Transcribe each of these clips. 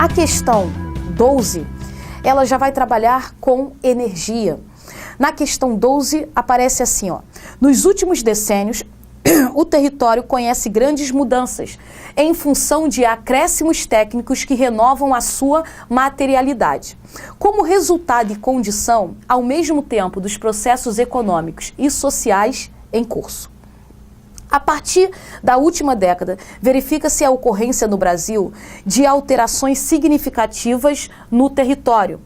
A questão 12, ela já vai trabalhar com energia. Na questão 12 aparece assim, ó: nos últimos decênios, o território conhece grandes mudanças em função de acréscimos técnicos que renovam a sua materialidade. Como resultado e condição, ao mesmo tempo, dos processos econômicos e sociais em curso. A partir da última década, verifica-se a ocorrência no Brasil de alterações significativas no território,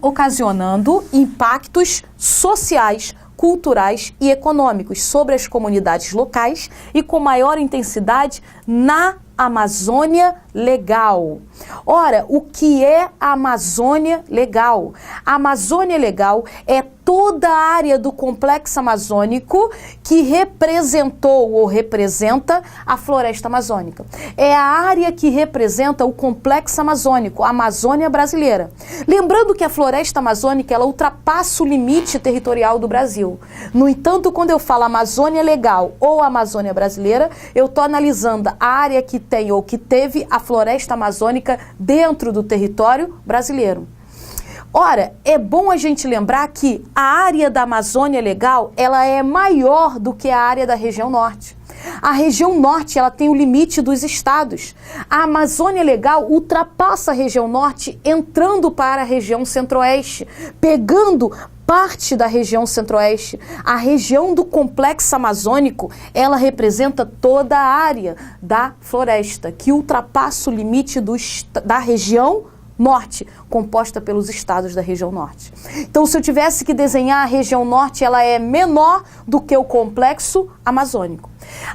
ocasionando impactos sociais, culturais e econômicos sobre as comunidades locais e com maior intensidade na Amazônia Legal. Ora, o que é a Amazônia Legal? A Amazônia Legal é toda a área do complexo amazônico que representou ou representa a floresta amazônica. É a área que representa o complexo amazônico, a Amazônia brasileira. Lembrando que a floresta amazônica, ela ultrapassa o limite territorial do Brasil. No entanto, quando eu falo Amazônia Legal ou Amazônia brasileira, eu estou analisando a área que tem ou que teve a floresta amazônica dentro do território brasileiro. Ora, é bom a gente lembrar que a área da Amazônia Legal, ela é maior do que a área da região norte. A região norte, ela tem o limite dos estados. A Amazônia Legal ultrapassa a região norte, entrando para a região centro-oeste, pegando parte da região centro-oeste. A região do complexo amazônico, ela representa toda a área da floresta, que ultrapassa o limite da região norte, composta pelos estados da região norte. Então, se eu tivesse que desenhar a região norte, ela é menor do que o complexo amazônico.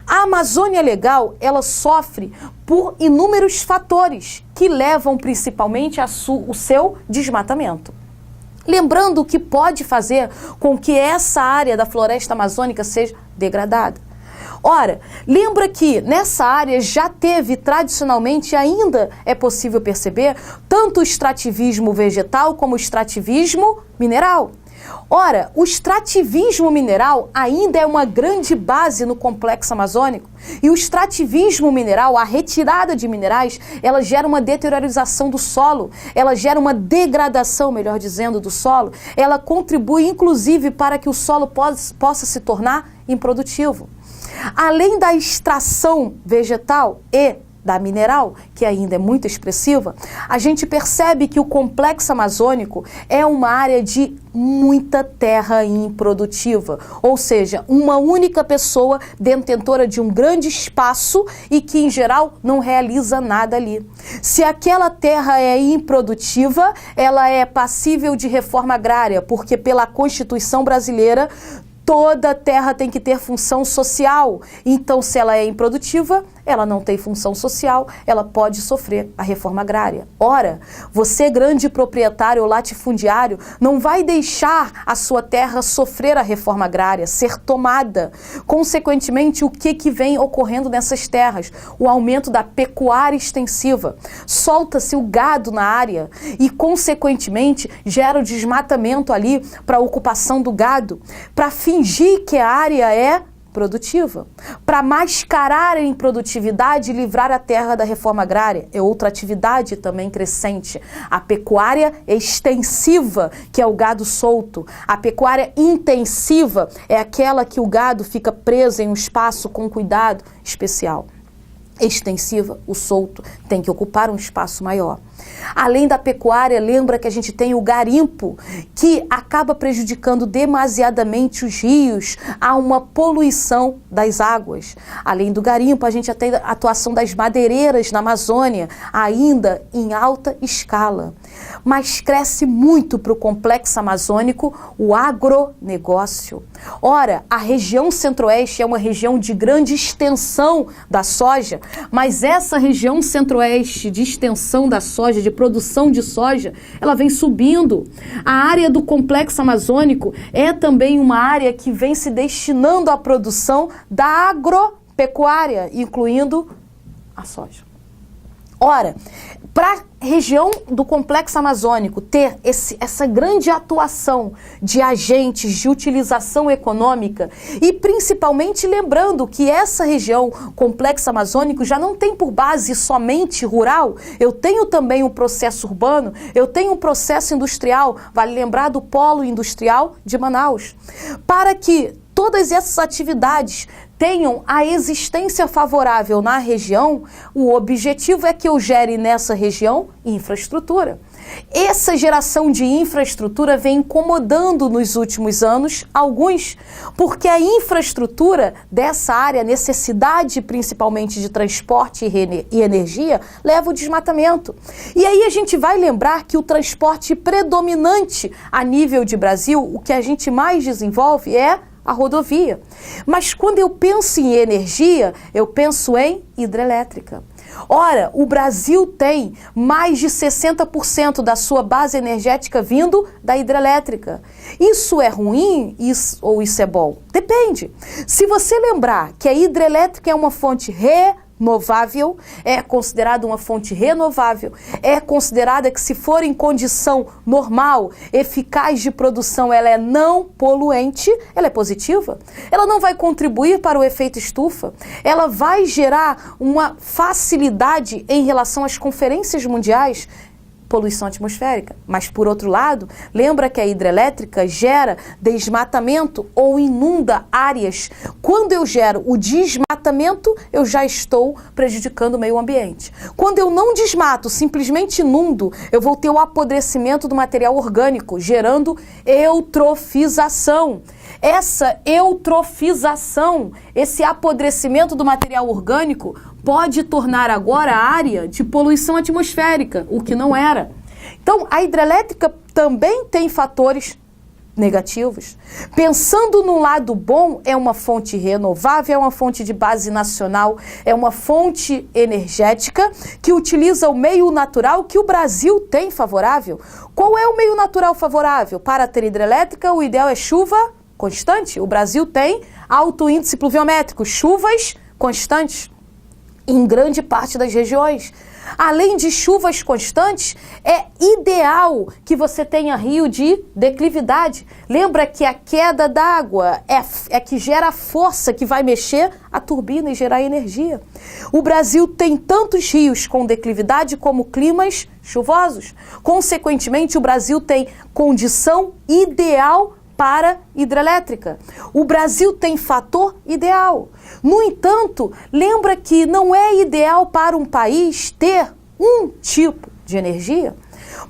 A Amazônia Legal, ela sofre por inúmeros fatores que levam principalmente o seu desmatamento. Lembrando o que pode fazer com que essa área da floresta amazônica seja degradada. Ora, lembra que nessa área já teve tradicionalmente, ainda é possível perceber, tanto o extrativismo vegetal como o extrativismo mineral. Ora, o extrativismo mineral ainda é uma grande base no complexo amazônico. E o extrativismo mineral, a retirada de minerais, ela gera uma deteriorização do solo, ela gera uma degradação, melhor dizendo, do solo. Ela contribui, inclusive, para que o solo possa se tornar improdutivo. Além da extração vegetal e da mineral, que ainda é muito expressiva, a gente percebe que o complexo amazônico é uma área de muita terra improdutiva, ou seja, uma única pessoa detentora de um grande espaço e que, em geral, não realiza nada ali. Se aquela terra é improdutiva, ela é passível de reforma agrária, porque pela Constituição brasileira, toda terra tem que ter função social. Então, se ela é improdutiva, ela não tem função social, ela pode sofrer a reforma agrária. Ora, você, grande proprietário ou latifundiário, não vai deixar a sua terra sofrer a reforma agrária, ser tomada. Consequentemente, o que vem ocorrendo nessas terras? O aumento da pecuária extensiva. Solta-se o gado na área e, consequentemente, gera o desmatamento ali para a ocupação do gado, para fingir que a área é produtiva, para mascarar a improdutividade e livrar a terra da reforma agrária. É outra atividade também crescente. A pecuária extensiva, que é o gado solto. A pecuária intensiva é aquela que o gado fica preso em um espaço com cuidado especial. Extensiva, o solto, tem que ocupar um espaço maior. Além da pecuária, lembra que a gente tem o garimpo, que acaba prejudicando demasiadamente os rios, há uma poluição das águas. Além do garimpo, a gente tem a atuação das madeireiras na Amazônia, ainda em alta escala. Mas cresce muito para o complexo amazônico o agronegócio. Ora, a região centro-oeste é uma região de grande extensão da soja, mas essa região centro-oeste de extensão da soja, de produção de soja, ela vem subindo. A área do complexo amazônico é também uma área que vem se destinando à produção da agropecuária, incluindo a soja. Ora, para a região do Complexo Amazônico ter essa grande atuação de agentes de utilização econômica e principalmente lembrando que essa região Complexo Amazônico já não tem por base somente rural, eu tenho também um processo urbano, eu tenho um processo industrial, vale lembrar do polo industrial de Manaus, para que todas essas atividades tenham a existência favorável na região, o objetivo é que eu gere nessa região infraestrutura. Essa geração de infraestrutura vem incomodando nos últimos anos alguns, porque a infraestrutura dessa área, a necessidade principalmente de transporte e energia, leva ao desmatamento. E aí a gente vai lembrar que o transporte predominante a nível de Brasil, o que a gente mais desenvolve é a rodovia. Mas quando eu penso em energia, eu penso em hidrelétrica. Ora, o Brasil tem mais de 60% da sua base energética vindo da hidrelétrica. Isso é ruim ou isso é bom? Depende. Se você lembrar que a hidrelétrica é uma fonte renovável, é considerada uma fonte renovável, é considerada que se for em condição normal, eficaz de produção, ela é não poluente, ela é positiva, ela não vai contribuir para o efeito estufa, ela vai gerar uma facilidade em relação às conferências mundiais, poluição atmosférica. Mas, por outro lado, lembra que a hidrelétrica gera desmatamento ou inunda áreas. Quando eu gero o desmatamento, eu já estou prejudicando o meio ambiente. Quando eu não desmato, simplesmente inundo, eu vou ter o apodrecimento do material orgânico, gerando eutrofização. Essa eutrofização, esse apodrecimento do material orgânico, pode tornar agora a área de poluição atmosférica, o que não era. Então, a hidrelétrica também tem fatores negativos. Pensando no lado bom, é uma fonte renovável, é uma fonte de base nacional, é uma fonte energética que utiliza o meio natural que o Brasil tem favorável. Qual é o meio natural favorável? Para ter hidrelétrica, o ideal é chuva constante. O Brasil tem alto índice pluviométrico, chuvas constantes em grande parte das regiões. Além de chuvas constantes, é ideal que você tenha rio de declividade. Lembra que a queda d'água é que gera a força que vai mexer a turbina e gerar energia. O Brasil tem tantos rios com declividade como climas chuvosos. Consequentemente, o Brasil tem condição ideal para hidrelétrica. O Brasil tem fator ideal. No entanto, lembra que não é ideal para um país ter um tipo de energia?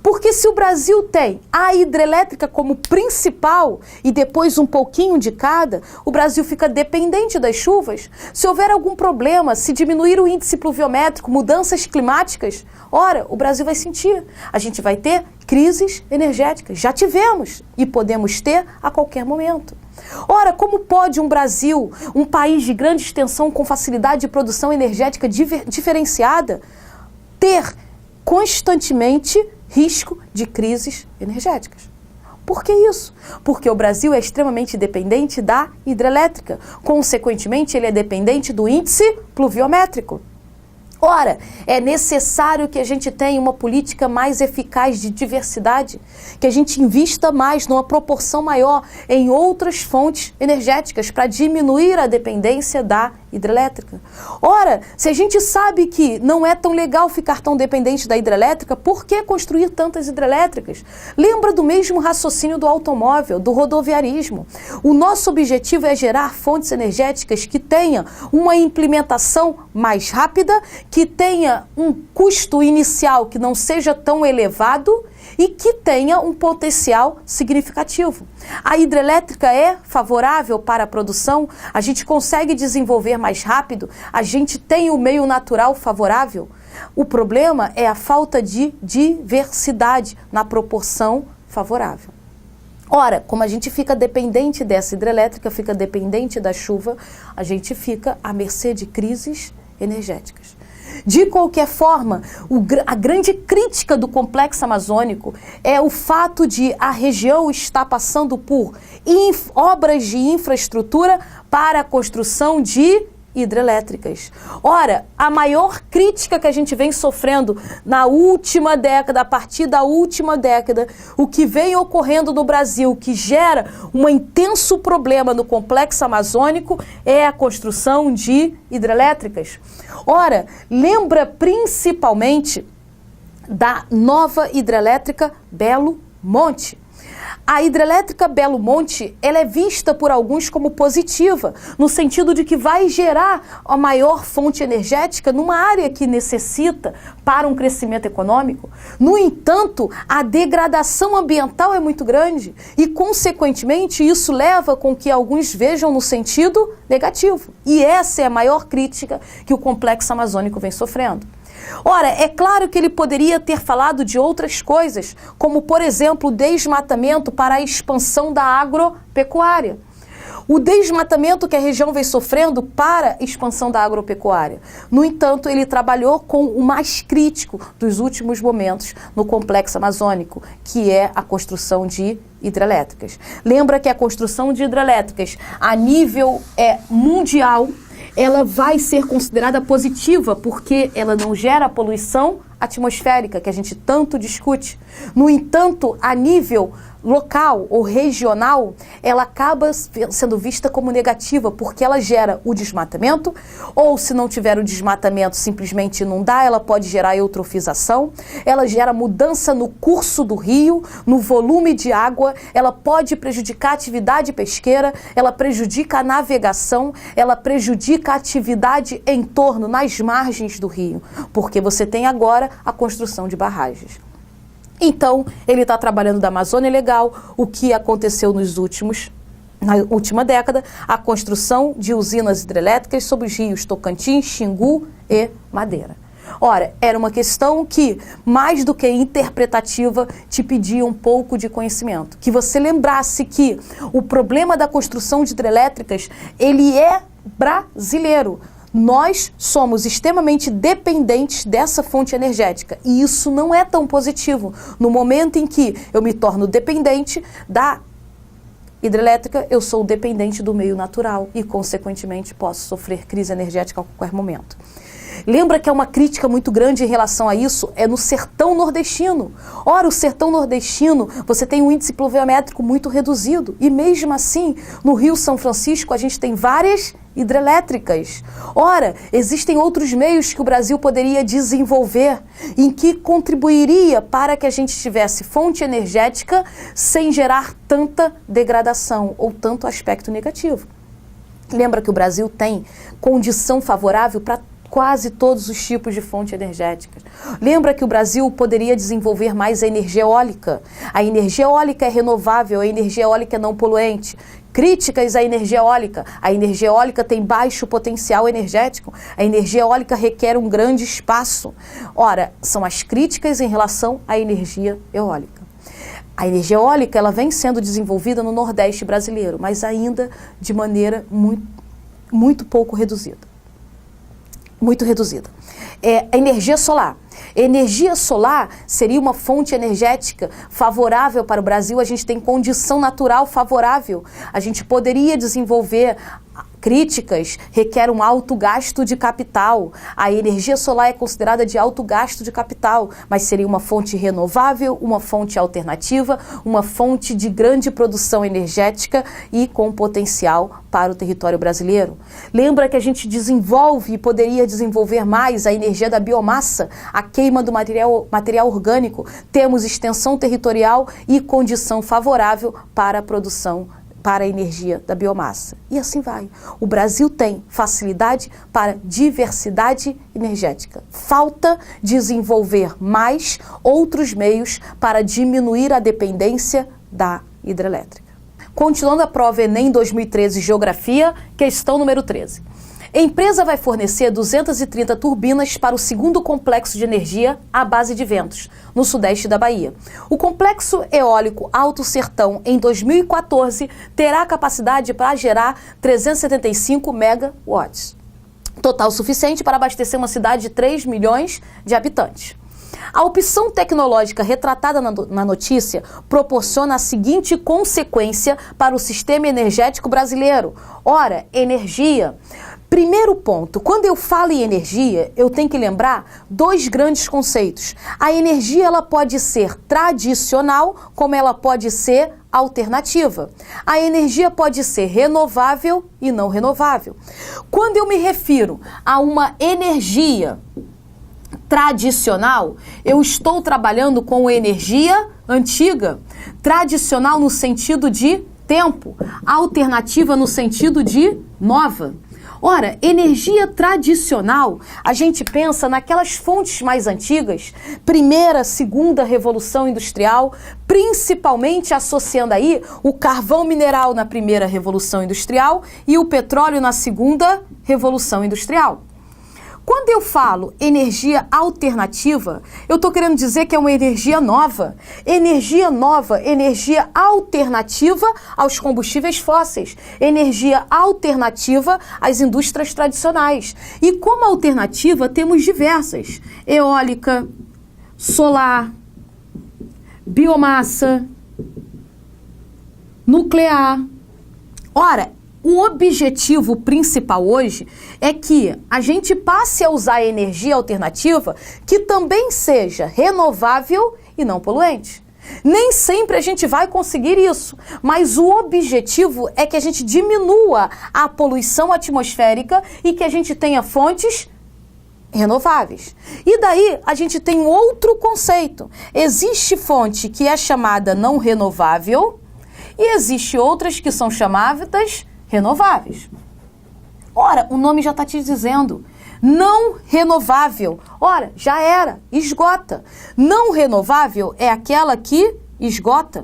Porque se o Brasil tem a hidrelétrica como principal e depois um pouquinho de cada, o Brasil fica dependente das chuvas. Se houver algum problema, se diminuir o índice pluviométrico, mudanças climáticas, ora, o Brasil vai sentir. A gente vai ter crises energéticas. Já tivemos e podemos ter a qualquer momento. Ora, como pode um Brasil, um país de grande extensão com facilidade de produção energética diferenciada, ter constantemente risco de crises energéticas? Por que isso? Porque o Brasil é extremamente dependente da hidrelétrica. Consequentemente, ele é dependente do índice pluviométrico. Ora, é necessário que a gente tenha uma política mais eficaz de diversidade, que a gente invista mais, numa proporção maior, em outras fontes energéticas para diminuir a dependência da hidrelétrica. Ora, se a gente sabe que não é tão legal ficar tão dependente da hidrelétrica, por que construir tantas hidrelétricas? Lembra do mesmo raciocínio do automóvel, do rodoviarismo. O nosso objetivo é gerar fontes energéticas que tenham uma implementação mais rápida, que tenha um custo inicial que não seja tão elevado e que tenha um potencial significativo. A hidrelétrica é favorável para a produção, a gente consegue desenvolver mais rápido, a gente tem o meio natural favorável. O problema é a falta de diversidade na proporção favorável. Ora, como a gente fica dependente dessa hidrelétrica, fica dependente da chuva, a gente fica à mercê de crises energéticas. De qualquer forma, a grande crítica do complexo amazônico é o fato de a região estar passando por obras de infraestrutura para a construção de hidrelétricas. Ora, a maior crítica que a gente vem sofrendo na última década, a partir da última década, o que vem ocorrendo no Brasil, que gera um intenso problema no complexo amazônico, é a construção de hidrelétricas. Ora, lembra principalmente da nova hidrelétrica Belo Monte. A hidrelétrica Belo Monte, ela é vista por alguns como positiva, no sentido de que vai gerar a maior fonte energética numa área que necessita para um crescimento econômico. No entanto, a degradação ambiental é muito grande e, consequentemente, isso leva com que alguns vejam no sentido negativo. E essa é a maior crítica que o complexo amazônico vem sofrendo. Ora, é claro que ele poderia ter falado de outras coisas, como, por exemplo, o desmatamento para a expansão da agropecuária. O desmatamento que a região vem sofrendo para a expansão da agropecuária. No entanto, ele trabalhou com o mais crítico dos últimos momentos no complexo amazônico, que é a construção de hidrelétricas. Lembra que a construção de hidrelétricas a nível mundial, ela vai ser considerada positiva porque ela não gera poluição atmosférica, que a gente tanto discute. No entanto, a nível local ou regional, ela acaba sendo vista como negativa, porque ela gera o desmatamento, ou se não tiver o desmatamento, simplesmente inundar, ela pode gerar eutrofização, ela gera mudança no curso do rio, no volume de água, ela pode prejudicar a atividade pesqueira, ela prejudica a navegação, ela prejudica a atividade em torno, nas margens do rio, porque você tem agora a construção de barragens. Então, ele está trabalhando da Amazônia Legal, o que aconteceu na última década, a construção de usinas hidrelétricas sobre os rios Tocantins, Xingu e Madeira. Ora, era uma questão que, mais do que interpretativa, te pedia um pouco de conhecimento. Que você lembrasse que o problema da construção de hidrelétricas, ele é brasileiro. Nós somos extremamente dependentes dessa fonte energética e isso não é tão positivo. No momento em que eu me torno dependente da hidrelétrica, eu sou dependente do meio natural e, consequentemente, posso sofrer crise energética a qualquer momento. Lembra que é uma crítica muito grande em relação a isso? É no sertão nordestino. Ora, o sertão nordestino, você tem um índice pluviométrico muito reduzido. E mesmo assim, no Rio São Francisco, a gente tem várias hidrelétricas. Ora, existem outros meios que o Brasil poderia desenvolver em que contribuiria para que a gente tivesse fonte energética sem gerar tanta degradação ou tanto aspecto negativo. Lembra que o Brasil tem condição favorável para quase todos os tipos de fontes energéticas. Lembra que o Brasil poderia desenvolver mais a energia eólica. A energia eólica é renovável, a energia eólica é não poluente. Críticas à energia eólica. A energia eólica tem baixo potencial energético. A energia eólica requer um grande espaço. Ora, são as críticas em relação à energia eólica. A energia eólica ela vem sendo desenvolvida no Nordeste brasileiro, mas ainda de maneira muito pouco reduzida. Muito reduzida. A energia solar. Energia solar seria uma fonte energética favorável para o Brasil, a gente tem condição natural favorável. A gente poderia desenvolver críticas, requer um alto gasto de capital. A energia solar é considerada de alto gasto de capital, mas seria uma fonte renovável, uma fonte alternativa, uma fonte de grande produção energética e com potencial para o território brasileiro. Lembra que a gente desenvolve e poderia desenvolver mais a energia da biomassa, a queima do material orgânico. Temos extensão territorial e condição favorável para a produção para a energia da biomassa. E assim vai. O Brasil tem facilidade para diversidade energética. Falta desenvolver mais outros meios para diminuir a dependência da hidrelétrica. Continuando a prova Enem 2013 Geografia, questão número 13. A empresa vai fornecer 230 turbinas para o segundo complexo de energia à base de ventos, no sudeste da Bahia. O complexo eólico Alto Sertão, em 2014, terá capacidade para gerar 375 megawatts, total suficiente para abastecer uma cidade de 3 milhões de habitantes. A opção tecnológica retratada na notícia proporciona a seguinte consequência para o sistema energético brasileiro. Ora, energia. Primeiro ponto, quando eu falo em energia, eu tenho que lembrar dois grandes conceitos. A energia, ela pode ser tradicional, como ela pode ser alternativa. A energia pode ser renovável e não renovável. Quando eu me refiro a uma energia tradicional, eu estou trabalhando com energia antiga, tradicional no sentido de tempo, alternativa no sentido de nova. Ora, energia tradicional, a gente pensa naquelas fontes mais antigas, primeira, segunda revolução industrial, principalmente associando aí o carvão mineral na primeira revolução industrial e o petróleo na segunda revolução industrial. Quando eu falo energia alternativa, eu estou querendo dizer que é uma energia nova. Energia nova, energia alternativa aos combustíveis fósseis. Energia alternativa às indústrias tradicionais. E como alternativa temos diversas. Eólica, solar, biomassa, nuclear. Ora, o objetivo principal hoje é que a gente passe a usar energia alternativa que também seja renovável e não poluente. Nem sempre a gente vai conseguir isso, mas o objetivo é que a gente diminua a poluição atmosférica e que a gente tenha fontes renováveis. E daí a gente tem outro conceito. Existe fonte que é chamada não renovável e existe outras que são chamadas renováveis. Ora, o nome já está te dizendo. Não renovável. Ora, já era, esgota. Não renovável é aquela que esgota.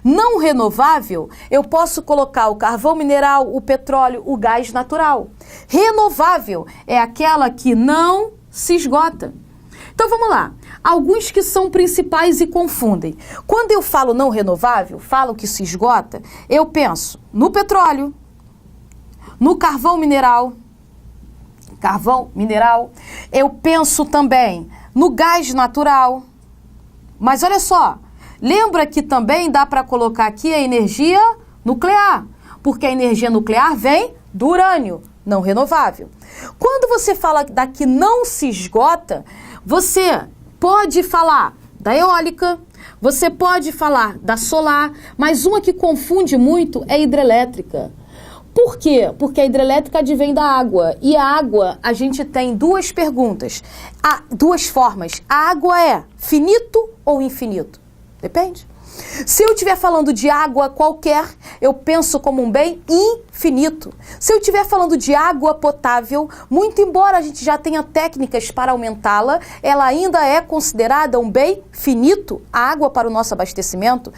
Não renovável, eu posso colocar o carvão mineral, o petróleo, o gás natural. Renovável é aquela que não se esgota. Então vamos lá. Alguns que são principais e confundem. Quando eu falo não renovável, falo que se esgota, eu penso no petróleo, no carvão mineral, eu penso também no gás natural. Mas olha só, lembra que também dá para colocar aqui a energia nuclear, porque a energia nuclear vem do urânio, não renovável. Quando você fala da que não se esgota, você pode falar da eólica, você pode falar da solar, mas uma que confunde muito é a hidrelétrica. Por quê? Porque a hidrelétrica advém da água. E a água, a gente tem duas perguntas. Duas formas. A água é finito ou infinito? Depende. Se eu estiver falando de água qualquer, eu penso como um bem infinito. Se eu estiver falando de água potável, muito embora a gente já tenha técnicas para aumentá-la, ela ainda é considerada um bem finito, a água para o nosso abastecimento.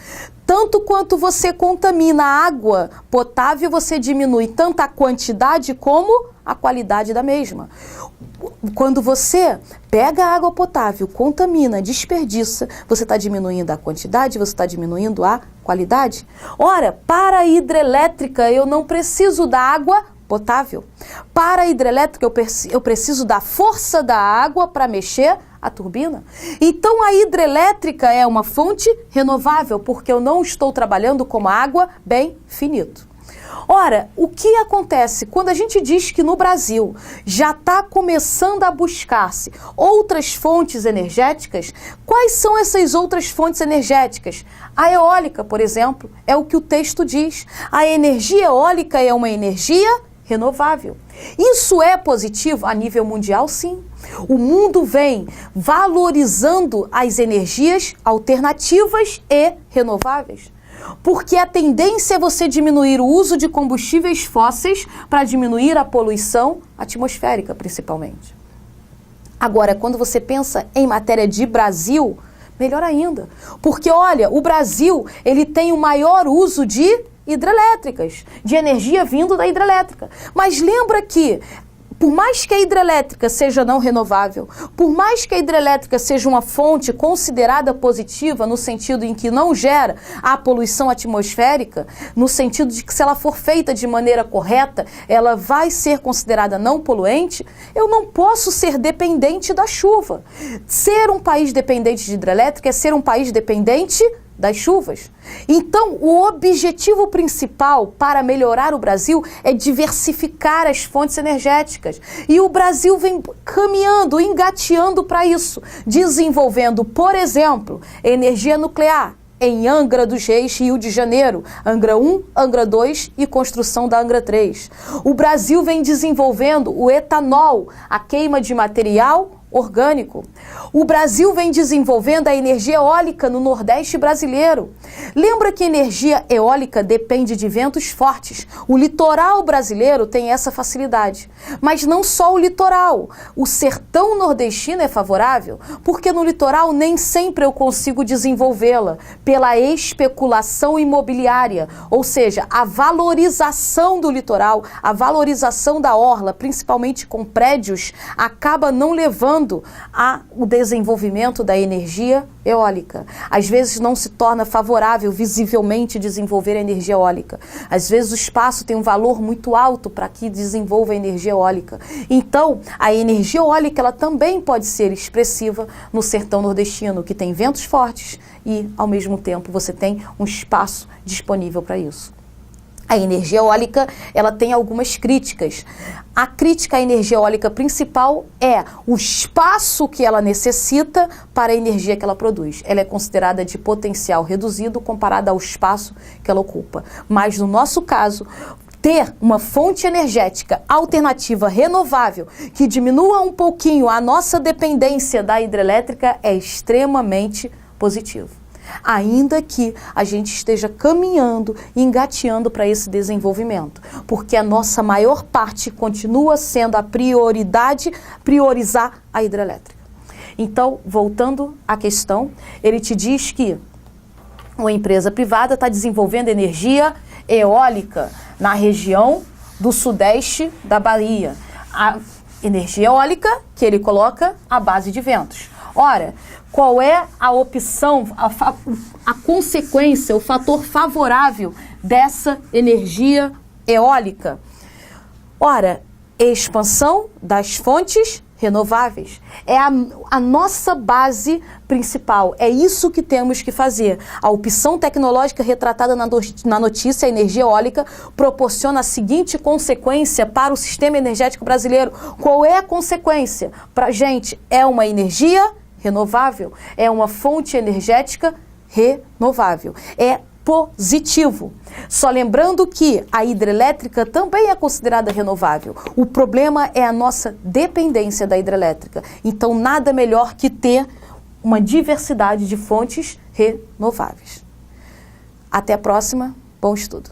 Tanto quanto você contamina a água potável, você diminui tanto a quantidade como a qualidade da mesma. Quando você pega a água potável, contamina, desperdiça, você está diminuindo a quantidade, você está diminuindo a qualidade. Ora, para a hidrelétrica eu não preciso da água potável. Para a hidrelétrica eu preciso da força da água para mexer a turbina. Então a hidrelétrica é uma fonte renovável, porque eu não estou trabalhando com água bem finito. Ora, o que acontece quando a gente diz que no Brasil já está começando a buscar-se outras fontes energéticas? Quais são essas outras fontes energéticas? A eólica, por exemplo, é o que o texto diz. A energia eólica é uma energia renovável. Isso é positivo a nível mundial, sim. O mundo vem valorizando as energias alternativas e renováveis. Porque a tendência é você diminuir o uso de combustíveis fósseis para diminuir a poluição atmosférica, principalmente. Agora, quando você pensa em matéria de Brasil, melhor ainda. Porque, olha, o Brasil ele tem o maior uso de hidrelétricas, de energia vindo da hidrelétrica. Mas lembra que, por mais que a hidrelétrica seja não renovável, por mais que a hidrelétrica seja uma fonte considerada positiva no sentido em que não gera a poluição atmosférica, no sentido de que se ela for feita de maneira correta, ela vai ser considerada não poluente, eu não posso ser dependente da chuva. Ser um país dependente de hidrelétrica é ser um país dependente das chuvas. Então, o objetivo principal para melhorar o Brasil é diversificar as fontes energéticas. E o Brasil vem caminhando, engateando para isso, desenvolvendo, por exemplo, energia nuclear em Angra dos Reis, Rio de Janeiro, Angra 1, Angra 2 e construção da Angra 3. O Brasil vem desenvolvendo o etanol, a queima de material orgânico. O Brasil vem desenvolvendo a energia eólica no Nordeste brasileiro. Lembra que energia eólica depende de ventos fortes. O litoral brasileiro tem essa facilidade. Mas não só o litoral. O sertão nordestino é favorável, porque no litoral nem sempre eu consigo desenvolvê-la pela especulação imobiliária, ou seja, a valorização do litoral, a valorização da orla, principalmente com prédios, acaba não levando ao desenvolvimento da energia eólica. Às vezes não se torna favorável visivelmente desenvolver a energia eólica. Às vezes o espaço tem um valor muito alto para que desenvolva a energia eólica. Então, a energia eólica ela também pode ser expressiva no sertão nordestino, que tem ventos fortes e, ao mesmo tempo, você tem um espaço disponível para isso. A energia eólica, ela tem algumas críticas. A crítica à energia eólica principal é o espaço que ela necessita para a energia que ela produz. Ela é considerada de potencial reduzido comparada ao espaço que ela ocupa. Mas, no nosso caso, ter uma fonte energética alternativa renovável que diminua um pouquinho a nossa dependência da hidrelétrica é extremamente positivo. Ainda que a gente esteja caminhando, engateando para esse desenvolvimento, porque a nossa maior parte continua sendo a prioridade, priorizar a hidrelétrica. Então, voltando à questão, ele te diz que uma empresa privada está desenvolvendo energia eólica na região do sudeste da Bahia. A energia eólica que ele coloca à base de ventos. Ora, qual é a opção, a consequência, o fator favorável dessa energia eólica? Ora, expansão das fontes renováveis. É a nossa base principal. É isso que temos que fazer. A opção tecnológica retratada na notícia, a energia eólica, proporciona a seguinte consequência para o sistema energético brasileiro. Qual é a consequência? Para a gente, é uma energia renovável, é uma fonte energética renovável. É positivo. Só lembrando que a hidrelétrica também é considerada renovável. O problema é a nossa dependência da hidrelétrica. Então, nada melhor que ter uma diversidade de fontes renováveis. Até a próxima. Bom estudo.